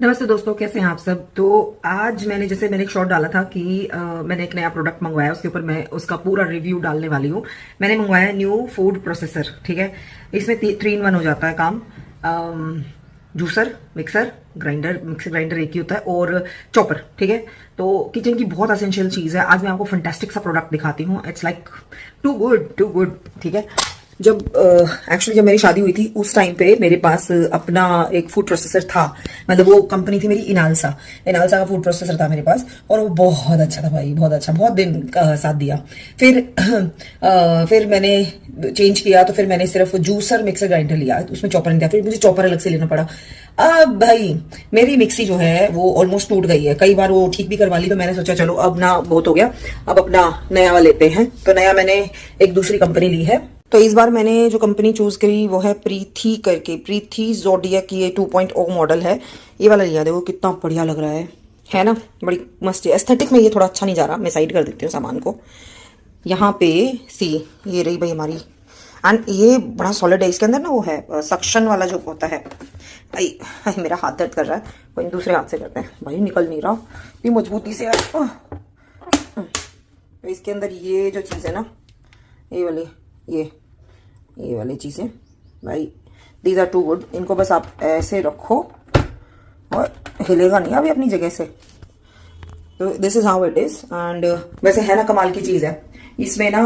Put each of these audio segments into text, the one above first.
नमस्ते दोस्तों, कैसे हैं आप सब। तो आज मैंने एक शॉर्ट डाला था कि मैंने एक नया प्रोडक्ट मंगवाया, उसके ऊपर मैं उसका पूरा रिव्यू डालने वाली हूँ। मैंने मंगवाया न्यू फूड प्रोसेसर। ठीक है, इसमें 3 in 1 हो जाता है काम। जूसर, मिक्सर ग्राइंडर एक ही होता है, और चॉपर। ठीक है, तो किचन की बहुत एसेंशियल चीज़ है। आज मैं आपको फंटास्टिक सा प्रोडक्ट दिखाती हूँ। It's like too good. ठीक है, जब एक्चुअली मेरी शादी हुई थी उस टाइम पे मेरे पास अपना एक फूड प्रोसेसर था। मतलब वो कंपनी थी मेरी इनालसा का फूड प्रोसेसर था मेरे पास, और वो बहुत अच्छा था भाई, बहुत अच्छा, बहुत दिन का साथ दिया। फिर मैंने चेंज किया, तो फिर मैंने सिर्फ जूसर मिक्सर ग्राइंडर लिया, उसमें चॉपर नहीं दिया। फिर मुझे चॉपर अलग से लेना पड़ा। अब भाई मेरी मिक्सी जो है वो ऑलमोस्ट टूट गई है, कई बार वो ठीक भी करवा ली, तो मैंने सोचा चलो अब ना बहुत हो गया, अब अपना नया वाला लेते हैं। तो नया मैंने एक दूसरी कंपनी ली है। तो इस बार मैंने जो कंपनी चूज करी वो है प्रीति ज़ोडिएक। ये 2.0 मॉडल है, ये वाला लिया। देखो कितना बढ़िया लग रहा है ना, बड़ी मस्त है। एस्थेटिक में ये थोड़ा अच्छा नहीं जा रहा, मैं साइड कर देती हूँ सामान को। यहाँ पे ये रही भाई हमारी, एंड ये बड़ा सॉलिड है। इसके अंदर ना वो है सक्शन वाला जो होता है। भाई मेरा हाथ दर्द कर रहा है, कोई दूसरे हाथ से करते हैं। भाई निकल नहीं रहा ये मजबूती से। तो इसके अंदर ये जो चीज़ है ना, ये वाली चीज़ें भाई, दीज आर टू गुड। इनको बस आप ऐसे रखो और हिलेगा नहीं अभी अपनी जगह से। तो this is how it is. And वैसे है ना कमाल की चीज़ है इसमें ना,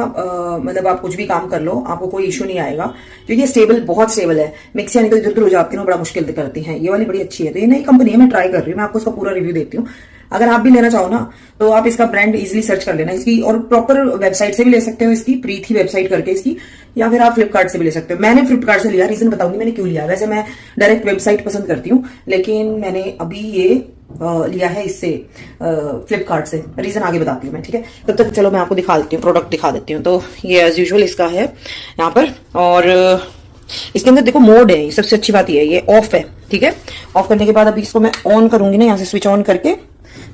मतलब आप कुछ भी काम कर लो, आपको कोई इशू नहीं आएगा, क्योंकि ये बहुत स्टेबल है। मिक्सी नहीं तो इधर उधर हो जाती है, बड़ा मुश्किल करती हैं। ये वाली बड़ी अच्छी है। तो ये नई कंपनी है, मैं ट्राई कर रही हूँ, मैं आपको इसका पूरा रिव्यू देती हूँ। अगर आप भी लेना चाहो ना तो आप इसका ब्रांड इजीली सर्च कर लेना इसकी, और प्रॉपर वेबसाइट से भी ले सकते हो इसकी, प्रीति वेबसाइट करके इसकी, या फिर आप फ्लिपकार्ट से भी ले सकते हो। मैंने फ्लिपकार्ट से लिया, रीजन बताऊंगी मैंने क्यों लिया। वैसे मैं डायरेक्ट वेबसाइट पसंद करती हूँ, लेकिन मैंने अभी ये लिया है इससे फ्लिपकार्ट से। रीजन आगे बताती हूँ मैं, ठीक है। तब तक चलो मैं आपको दिखा देती हूँ, प्रोडक्ट दिखा देती हूँ। तो ये एज यूजुअल इसका है यहाँ पर, और इसके अंदर देखो मोड है। सबसे अच्छी बात ये ऑफ है, ठीक है। ऑफ करने के बाद अभी इसको मैं ऑन करूंगी ना, यहाँ से स्विच ऑन करके,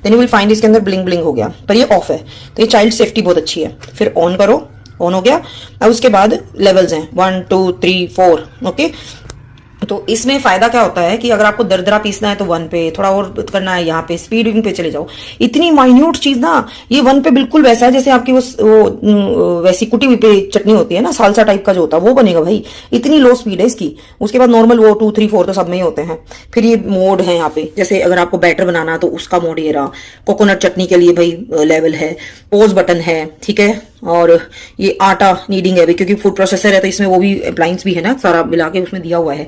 देन यू विल फाइंड इसके अंदर ब्लिंक हो गया, पर ये ऑफ है। तो ये चाइल्ड सेफ्टी बहुत अच्छी है। फिर ऑन करो, ऑन हो गया। अब उसके बाद लेवल्स हैं 1 2 3 4, ओके। तो इसमें फायदा क्या होता है कि अगर आपको दरदरा पीसना है तो 1 पे, थोड़ा और करना है यहाँ पे, स्पीडिंग पे चले जाओ। इतनी माइन्यूट चीज ना, ये 1 पे बिल्कुल वैसा है जैसे आपकी वो वैसी कुटी हुई पे चटनी होती है ना, सालसा टाइप का जो होता है वो बनेगा भाई। इतनी लो स्पीड है इसकी। उसके बाद नॉर्मल वो 2 3 4 तो सब में ही होते हैं। फिर ये मोड है यहाँ पे, जैसे अगर आपको बैटर बनाना तो उसका मोड ये रहा। कोकोनट चटनी के लिए भाई लेवल है, पोज बटन है, ठीक है। और ये आटा नीडिंग है, क्योंकि फूड प्रोसेसर है तो इसमें वो भी अप्लायंस भी है ना, सारा मिला के उसमें दिया हुआ है।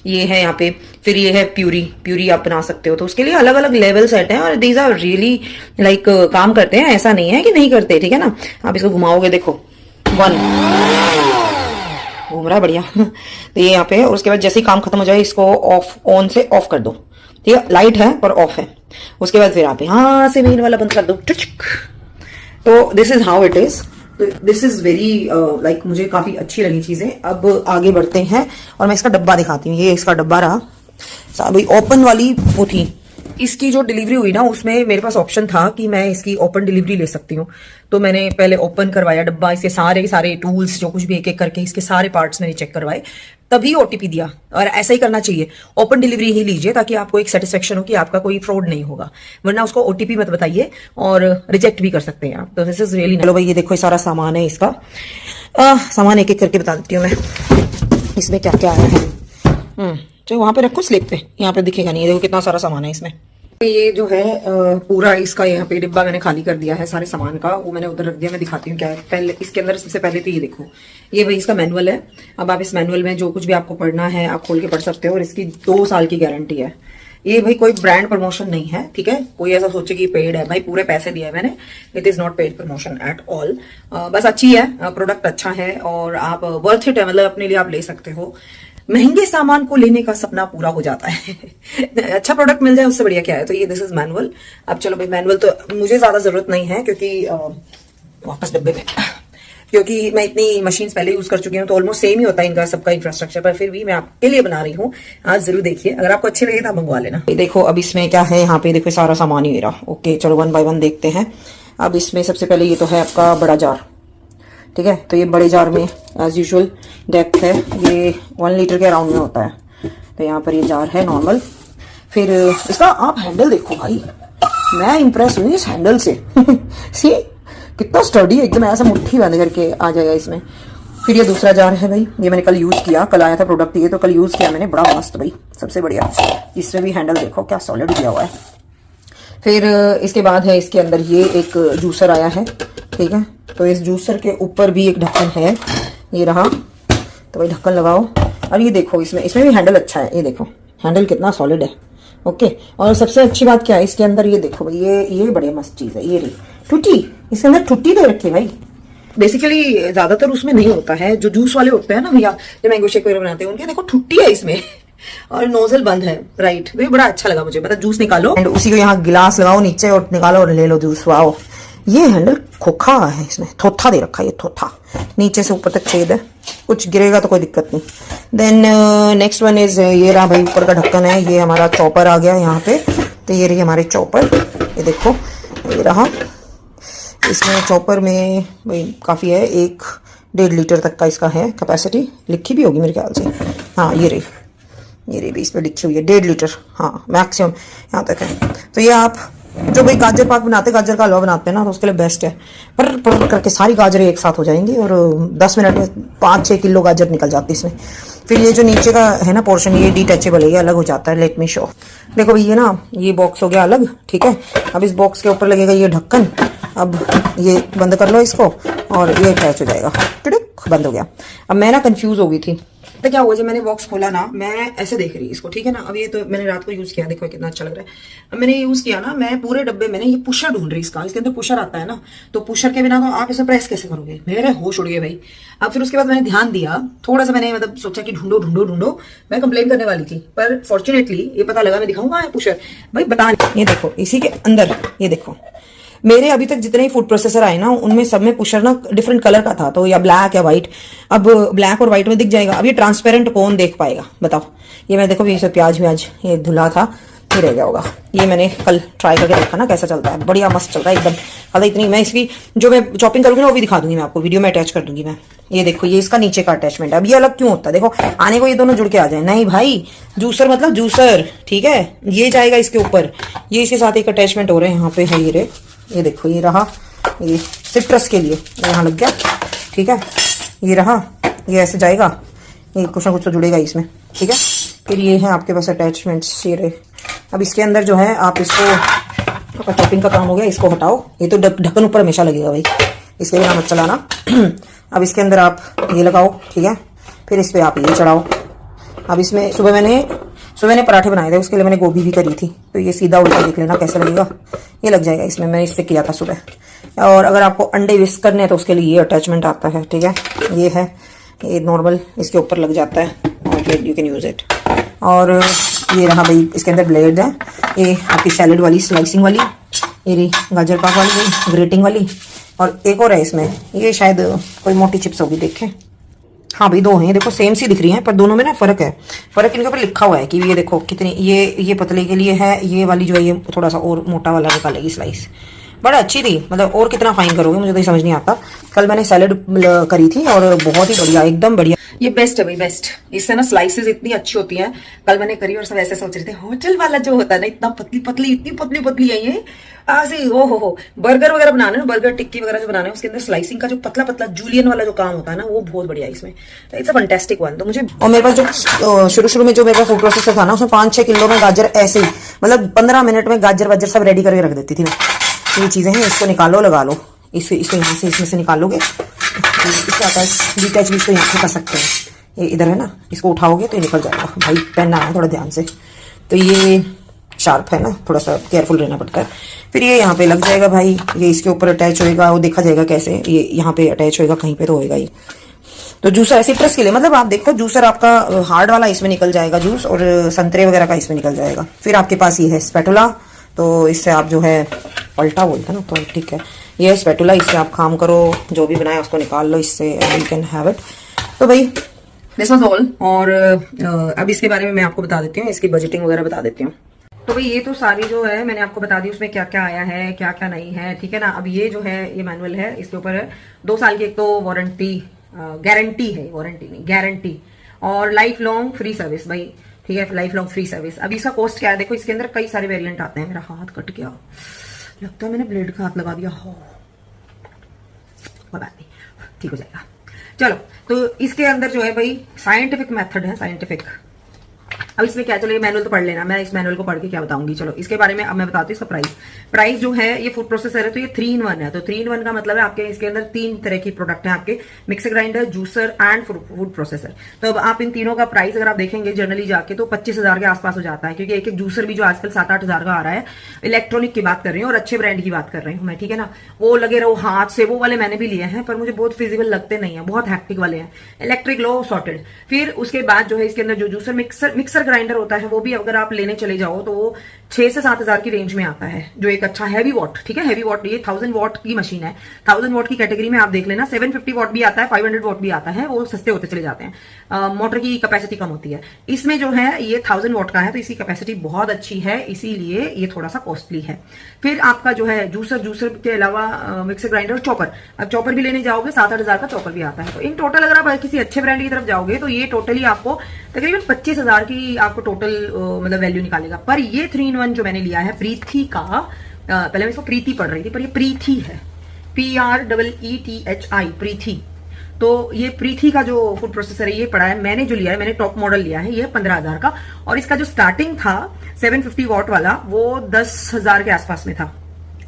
ये है यहाँ पे। फिर ये है प्यूरी आप बना सकते हो, तो उसके लिए अलग अलग लेवल सेट हैं, और दीज आर रियली लाइक काम करते हैं, ऐसा नहीं है कि नहीं करते, ठीक है ना। आप इसको घुमाओगे, देखो 1 घूम रहा है बढ़िया। तो ये यहाँ पे है। उसके बाद जैसे ही काम खत्म हो जाए इसको ऑन से ऑफ कर दो, ठीक है। लाइट है पर ऑफ है। उसके बाद फिर आप यहाँ से मेन वाला बंद कर दो। तो this is how it is. This is very like मुझे काफी अच्छी लगी चीजें। अब आगे बढ़ते हैं और मैं इसका डब्बा दिखाती हूँ। ये इसका डब्बा रहा, भाई ओपन वाली वो थी। इसकी जो डिलीवरी हुई ना, उसमें मेरे पास ऑप्शन था कि मैं इसकी ओपन डिलीवरी ले सकती हूँ। तो मैंने पहले ओपन करवाया डब्बा, इसके सारे टूल्स जो कुछ भी एक एक करके इसके सारे पार्ट्स मैंने चेक करवाए, तभी ओटीपी दिया। और ऐसा ही करना चाहिए, ओपन डिलीवरी ही लीजिए, ताकि आपको एक सेटिस्फेक्शन हो कि आपका कोई फ्रॉड नहीं होगा। वरना उसको ओटीपी मत बताइए, और रिजेक्ट भी कर सकते हैं आप। तो दिस इज रियली। चलो भाई ये देखो, ये सारा सामान है इसका। सामान एक एक करके बता देती हूँ मैं, इसमें क्या क्या आया है। चलो वहां पे रखो स्लिप पे, यहाँ पे दिखेगा नहीं। देखो कितना सारा सामान है इसमें। ये जो है पूरा इसका यहाँ पे डिब्बा मैंने खाली कर दिया है सारे सामान का, वो मैंने उधर रख दिया। मैं दिखाती हूँ क्या है। पहले इसके अंदर सबसे पहले तो ये देखो, ये भाई इसका मैनुअल है। अब आप इस मैनुअल में जो कुछ भी आपको पढ़ना है आप खोल के पढ़ सकते हो, और इसकी 2 साल की गारंटी है। ये भाई कोई ब्रांड प्रमोशन नहीं है, ठीक है। कोई ऐसा सोचे कि पेड है, भाई पूरे पैसे दिए हैं मैंने। It is not paid promotion at all. बस अच्छी है, प्रोडक्ट अच्छा है, और आप वर्थ इट है, मतलब अपने लिए आप ले सकते हो। महंगे सामान को लेने का सपना पूरा हो जाता है। अच्छा प्रोडक्ट मिल जाए उससे बढ़िया क्या है। तो ये दिस इज मैनुअल। अब चलो भाई, मैनुअल तो मुझे ज्यादा जरूरत नहीं है, क्योंकि वापस डब्बे में, क्योंकि मैं इतनी मशीन पहले यूज कर चुकी हूँ, तो ऑलमोस्ट सेम ही होता है इनका सबका इंफ्रास्ट्रक्चर। पर फिर भी मैं आपके लिए बना रही हूँ, आज जरूर देखिए। अगर आपको अच्छे लगे तो आप मंगवा लेना। देखो अब इसमें क्या है, यहाँ पे देखो सारा सामान ही मेरा। ओके चलो 1 by 1 देखते हैं। अब इसमें सबसे पहले ये तो है आपका बड़ा जार, ठीक है। तो ये बड़े जार में एज यूजुअल डेप्थ है, ये 1 लीटर के अराउंड में होता है। तो यहाँ पर ये जार है नॉर्मल। फिर इसका आप हैंडल देखो भाई, मैं इंप्रेस हुई इस हैंडल से सी कितना स्टडी है, एकदम ऐसा मुट्ठी बंद करके आ जाएगा इसमें। फिर ये दूसरा जार है भाई, ये मैंने कल यूज किया, कल आया था प्रोडक्ट ये, तो कल यूज किया मैंने, बड़ा मस्त भाई, सबसे बढ़िया। इसमें भी हैंडल देखो क्या सॉलिड दिया हुआ है। फिर इसके बाद है इसके अंदर ये एक जूसर आया है, ठीक है। तो इस जूसर के ऊपर भी एक ढक्कन है, ये रहा, तो भाई ढक्कन लगाओ। और ये देखो इसमें भी हैंडल अच्छा है, ये देखो हैंडल कितना सॉलिड है, ओके। और सबसे अच्छी बात क्या है इसके अंदर, ये देखो भाई, ये बड़ी मस्त चीज है, ये रही टूटी, इसके अंदर टूटी दे रखी है भाई। बेसिकली ज्यादातर उसमें नहीं होता है, जो जूस वाले होते हैं ना भैया, जो मैंगो शेक वगैरह बनाते हैं, उनके देखो ठुट्टी है इसमें और नोजल बंद है, राइट। तो ये बड़ा अच्छा लगा मुझे, मतलब जूस निकालो एंड उसी को यहाँ गिलास लगाओ नीचे और निकालो और ले लो जूस, वाओ। ये हैंडल खोखा है, इसमें थोथा दे रखा है, ये थोथा नीचे से ऊपर तक छेद है, कुछ गिरेगा तो कोई दिक्कत नहीं। देन नेक्स्ट वन इज ये रहा भाई, ऊपर का ढक्कन है, ये हमारा चॉपर आ गया यहाँ पे। तो ये रही हमारे चॉपर, ये देखो ये रहा। इसमें चॉपर में भाई काफ़ी है, 1-1.5 लीटर तक का इसका है कैपेसिटी, लिखी भी होगी मेरे ख्याल से, हाँ ये रही भी इस पर लिखी हुई है 1.5 लीटर, हाँ मैक्सिमम यहाँ तक है। तो ये आप जो भाई गाजर पाक बनाते हैं, गाजर का हलवा बनाते हैं ना, तो उसके लिए बेस्ट है। पर करके सारी गाजरें एक साथ हो जाएंगी और 10 मिनट में 5-6 किलो गाजर निकल जाती है इसमें। फिर ये जो नीचे का है ना पोर्शन, ये डिटैचेबल है, ये अलग हो जाता है, लेट मी शो। देखो भाई ये ना, ये बॉक्स हो गया अलग, ठीक है। अब इस बॉक्स के ऊपर लगेगा ये ढक्कन, अब ये बंद कर लो इसको और ये अटैच हो जाएगा, टिड़क बंद हो गया। अब मैं ना कंफ्यूज हो गई थी, तो क्या हुआ जब मैंने बॉक्स खोला ना, मैं ऐसे देख रही इसको, ठीक है ना। अब ये तो मैंने रात को यूज किया, देखो कितना अच्छा लग रहा है। अब मैंने यूज किया ना, मैं पूरे डब्बे में ये पुशर ढूंढ रही, इसके अंदर पुशर आता है ना, तो पुशर के बिना तो आप इसे प्रेस कैसे करोगे, मेरे होश उड़ गए भाई। अब फिर उसके बाद मैंने ध्यान दिया थोड़ा सा, मैंने मतलब सोचा कि ढूंढो, मैं कंप्लेन करने वाली थी, पर फॉर्चुनेटली ये पता लगा, मैं दिखाऊंगा पुशर भाई, बता। ये देखो इसी के अंदर, ये देखो मेरे अभी तक जितने ही फूड प्रोसेसर आए ना, उनमें सब में पुशर ना डिफरेंट कलर का था, तो या ब्लैक या व्हाइट। अब ब्लैक और व्हाइट में दिख जाएगा, अब ये ट्रांसपेरेंट कौन देख पाएगा बताओ। ये मैं देखो, ये प्याज व्याज ये धुला था, ये रह गया होगा। ये मैंने कल ट्राई करके देखा ना कैसा चलता है, बढ़िया मस्त चल रहा है एकदम। कल इतनी मैं इसकी जो मैं चॉपिंग करूंगी ना, वो भी दिखा दूंगी मैं आपको, वीडियो में अटैच कर दूंगी मैं। ये देखो ये इसका नीचे का अटैचमेंट है। अब ये अलग क्यों होता है, देखो आने को ये दोनों जुड़ के आ जाए, नहीं भाई जूसर मतलब जूसर, ठीक है। ये जाएगा इसके ऊपर, ये इसके साथ एक अटैचमेंट हो रहे हैं, यहाँ पे है ये देखो, ये रहा, ये सिट्रस के लिए यहाँ लग गया, ठीक है। ये रहा, ये ऐसे जाएगा, ये कुछ ना कुछ तो जुड़ेगा इसमें, ठीक है। फिर ये है आपके पास अटैचमेंट्स, ये रहे। अब इसके अंदर जो है आप इसको, टॉपिंग का काम हो गया, इसको हटाओ। ये तो ढक्कन ऊपर हमेशा लगेगा भाई, इसके बिना मत चलाना। अब इसके अंदर आप ये लगाओ, ठीक है। फिर इस पर आप ये चढ़ाओ। अब इसमें सुबह मैंने पराठे बनाए थे, उसके लिए मैंने गोभी भी करी थी, तो ये सीधा उल्टा देख लेना कैसे लगेगा, ये लग जाएगा इसमें, मैंने इससे किया था सुबह। और अगर आपको अंडे विस्क करने हैं तो उसके लिए ये अटैचमेंट आता है, ठीक है। ये है, ये नॉर्मल इसके ऊपर लग जाता है और यू कैन यूज इट। और ये रहा भाई, इसके अंदर ब्लेड है, ये आपकी सैलेड वाली, स्लाइसिंग वाली, ये रही गाजर पाक वाली, ग्रेटिंग वाली। और एक और है इसमें, ये शायद कोई मोटी चिप्स होगी, देखें, हाँ भाई 2 हैं, ये देखो सेम सी दिख रही हैं, पर दोनों में ना फर्क है। फर्क इनके ऊपर लिखा हुआ है कि ये देखो कितनी, ये पतले के लिए है, ये वाली जो है ये थोड़ा सा और मोटा वाला निकालेगी स्लाइस। बड़ा अच्छी थी, मतलब और कितना फाइन करोगे मुझे तो ये समझ नहीं आता। कल मैंने सैलेड करी थी और बहुत ही बढ़िया, एकदम बढ़िया। ये बेस्ट है भाई, बेस्ट। इससे ना स्लाइसेस इतनी अच्छी होती हैं। कल मैंने करी और सब ऐसे सोच रहे थे, होटल वाला जो होता है ना, इतना पतली पतली, इतनी पतली पतली है ये, ऐसे ओ हो बर्गर वगैरह बनाने ना, बर्गर टिक्की वगैरह जो बनाने, उसके अंदर स्लाइसिंग का जो पतला पतला जूलियन वाला जो काम होता है ना, वो बहुत बढ़िया है इसमें। It's a fantastic one. तो मुझे, और मेरे पास जो शुरू में जो मेरे पास फूड प्रोसेसर था ना, उसमें 5-6 किलो में गाजर ऐसे ही, मतलब 15 मिनट में गाजर वाजर सब रेडी करके रख देती थी मैं। ये चीजें हैं, इसको निकालो, लगा लो, इसको यहाँ से, इसमें से निकालोगे, इसका आता है डिटैच भी, इसको यहाँ से कर सकते हैं। ये इधर है ना, इसको उठाओगे तो ये निकल जाएगा भाई, पहनना है थोड़ा ध्यान से। तो ये शार्प है ना, थोड़ा सा केयरफुल रहना पड़ता है। फिर ये यहाँ पे लग जाएगा भाई, ये इसके ऊपर अटैच होएगा, वो देखा जाएगा कैसे, ये यहाँ पे अटैच होएगा, कहीं पे तो होएगा ये। तो जूसर सिट्रस के लिए, मतलब आप देखो जूसर आपका हार्ड वाला इसमें निकल जाएगा जूस, और संतरे वगैरह का इसमें निकल जाएगा। फिर आपके पास ये है स्पैटुला, तो इससे आप जो है पलटा बोलते हैं ना, तो ठीक है, ये स्पैटुला, इससे आप काम करो, जो भी बनाए उसको निकाल लो इससे, यू कैन हैव इट। तो भाई दिस वाज ऑल। और अब इसके बारे में मैं आपको बता देती हूँ, इसकी बजटिंग वगैरह बता देती हूँ। तो भाई ये तो सारी जो है मैंने आपको बता दी, उसमें क्या क्या आया है, क्या क्या नहीं है, ठीक है ना। अब ये जो है ये मैनुअल है, इसके ऊपर 2 साल की एक तो वारंटी, गारंटी है, वारंटी नहीं गारंटी, और लाइफ लॉन्ग फ्री सर्विस भाई। ठीक है, लाइफ लॉन्ग फ्री सर्विस। अभी इसका कॉस्ट क्या है देखो, इसके अंदर कई सारे वेरिएंट आते हैं। मेरा हाथ कट गया, लगता है मैंने ब्लेड का हाथ लगा दिया हो, कोई बात नहीं, ठीक हो जाएगा। चलो, तो इसके अंदर जो है भाई साइंटिफिक मेथड है, साइंटिफिक। अब इसमें क्या, चलो ये मैनुअल तो पढ़ लेना, मैं इस मैनुअल को पढ़ के क्या बताऊंगी। चलो इसके बारे में अब मैं बताती हूँ इसका प्राइस। प्राइस जो है, ये फूड प्रोसेसर है तो ये 3 in 1 है। तो 3 in 1 का मतलब है आपके इसके अंदर 3 तरह की प्रोडक्ट है आपके, mixer grinder, juicer and food processor. तो अब आप इन तीनों का प्राइस अगर आप देखेंगे जनरली जाके तो 25,000 के आसपास हो जाता है, क्योंकि एक एक जूसर भी जो आजकल 7-8 हजार का आ रहा है, इलेक्ट्रॉनिक की बात कर रही हूँ और अच्छे ब्रांड की बात कर रही हूँ मैं, ठीक है ना। वो लगे रहो हाथ से, वो वाले मैंने भी लिए हैं पर मुझे बहुत फिजिबल लगते नहीं है, बहुत हैक्टिक वाले हैं। इलेक्ट्रिक लो, सॉर्टेड। फिर उसके बाद जो है इसके अंदर जो जूसर मिक्सर ग्राइंडर होता है वो भी अगर आप लेने चले जाओ तो वो 6 से 7 हजार की रेंज में आता है, जो एक अच्छा हैवी वॉट, ठीक है, हैवी वॉट। ये 1000 वॉट की मशीन है, 1000 वॉट की कैटेगरी में आप देख लेना। 750 वॉट भी आता है, 500 वॉट भी आता है, वो सस्ते होते चले जाते हैं। मोटर की कैपेसिटी कम होती है। इसमें जो है ये 1000 वॉट का है तो इसकी कैपेसिटी बहुत अच्छी है, इसीलिए ये थोड़ा सा कॉस्टली है। फिर आपका जो है जूसर के अलावा मिक्सर ग्राइंडर, चॉपर। अब चॉपर भी लेने जाओगे 7-8 हजार का चॉपर भी आता है। तो इन टोटल अगर आप किसी अच्छे ब्रांड की तरफ जाओगे तो ये टोटली आपको तकरीबन 25,000 की आपको टोटल मतलब वैल्यू निकालेगा। पर ये 3 in 1 जो मैंने लिया है प्रीति का, पहले मैं इसको प्रीति पढ़ रही थी पर ये प्रीति है, PREETHI, प्रीति। तो ये प्रीति का जो फूड प्रोसेसर है ये पड़ा है, मैंने जो लिया है, मैंने टॉप मॉडल लिया है, ये 15,000 का। और इसका जो स्टार्टिंग था 750 वॉट वाला वो 10,000 के आसपास में था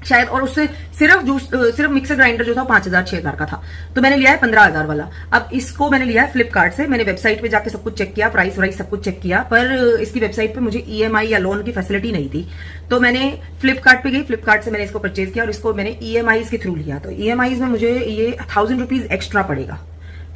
शायद, और उससे सिर्फ मिक्सर ग्राइंडर जो था 5,000-6,000 का था। तो मैंने लिया है 15,000 वाला। अब इसको मैंने लिया है फ्लिपकार्ट से। मैंने वेबसाइट पे जाके सब कुछ चेक किया, प्राइस वाइस सब कुछ चेक किया, पर इसकी वेबसाइट पे मुझे EMI या लोन की फैसिलिटी नहीं थी। तो मैंने फ्लिपकार्ट पे गई, फ्लिपकार्ट से मैंने इसको परचेज किया और इसको मैंने EMI के थ्रू लिया। तो EMI में मुझे ये 1000 रुपीज एक्स्ट्रा पड़ेगा,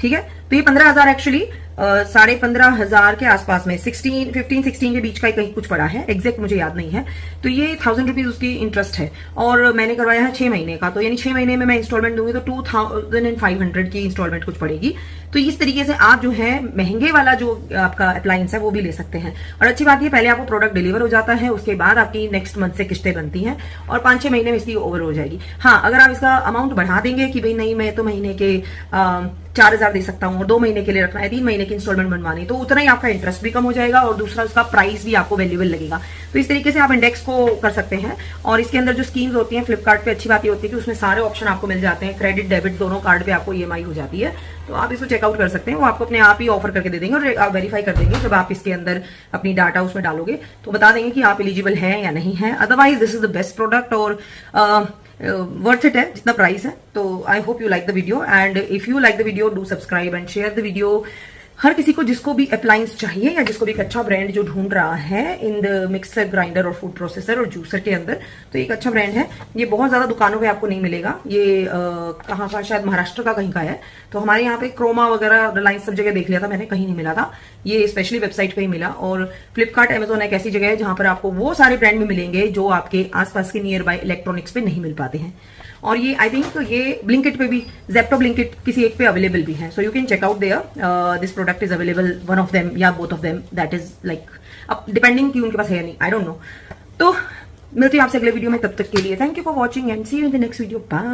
ठीक है। तो ये 15,000 एक्चुअली 15,500 के आसपास में 15-16 के बीच का कहीं कुछ पड़ा है, एग्जैक्ट मुझे याद नहीं है। तो ये 1000 रुपीज उसकी इंटरेस्ट है और मैंने करवाया है 6 महीने का। तो यानी 6 महीने में मैं इंस्टॉलमेंट दूंगी तो 2500 की इंस्टॉलमेंट कुछ पड़ेगी। तो इस तरीके से आप जो है महंगे वाला जो आपका अप्लायंस है वो भी ले सकते हैं। और अच्छी बात ये, पहले आपको प्रोडक्ट डिलीवर हो जाता है, उसके बाद आपकी नेक्स्ट मंथ से किस्तें बनती हैं और 5-6 महीने में इसकी ओवर हो जाएगी। हाँ, अगर आप इसका अमाउंट बढ़ा देंगे कि भाई नहीं मैं तो महीने के 4,000 दे सकता हूँ और 2 महीने के लिए रखना है, 3 महीने की इंस्टॉलमेंट बनवानी, तो उतना ही आपका इंटरेस्ट भी कम हो जाएगा और दूसरा उसका प्राइस भी आपको वैल्यूएबल लगेगा। तो इस तरीके से आप इंडेक्स को कर सकते हैं। और इसके अंदर जो स्कीम्स होती हैं फ्लिपकार्ट पे, अच्छी बात ये होती है कि उसमें सारे ऑप्शन आपको मिल जाते हैं, क्रेडिट डेबिट दोनों कार्ड पे आपको EMI हो जाती है। तो आप इसको चेकआउट कर सकते हैं, वो आपको अपने आप ही ऑफर करके दे देंगे और आप वेरीफाई कर देंगे। जब आप इसके अंदर अपनी डाटा उसमें डालोगे तो बता देंगे कि आप एलिजिबल हैं या नहीं है। Otherwise this is the best product और वर्थ इट है जितना प्राइस है। तो I hope you like the video and if you like the video do subscribe and share the video. हर किसी को जिसको भी अप्लायंस चाहिए या जिसको भी एक अच्छा ब्रांड जो ढूंढ रहा है इन द मिक्सर ग्राइंडर और फूड प्रोसेसर और जूसर के अंदर, तो एक अच्छा ब्रांड है। ये बहुत ज्यादा दुकानों पे आपको नहीं मिलेगा। ये कहाँ का, शायद महाराष्ट्र का कहीं का है। तो हमारे यहाँ पे क्रोमा वगैरह रिलायंस सब जगह देख लिया था मैंने, कहीं नहीं मिला था। ये स्पेशली वेबसाइट पे ही मिला। और फ्लिपकार्ट, अमेजोन एक ऐसी जगह है जहां पर आपको वो सारे ब्रांड भी मिलेंगे जो आपके आसपास के नियर बाय इलेक्ट्रॉनिक्स पे नहीं मिल पाते हैं। और ये आई थिंक तो ये ब्लिंकिट पे भी, जेप्टो ब्लिंकिट किसी एक पे अवेलेबल भी है। So you can check out there, this product is available, one of them या both of them, that is like अब डिपेंडिंग कि उनके पास है या नहीं, आई डोंट नो। तो मिलती हूँ आपसे अगले वीडियो में, तब तक के लिए thank you for watching and see you in the next video, bye.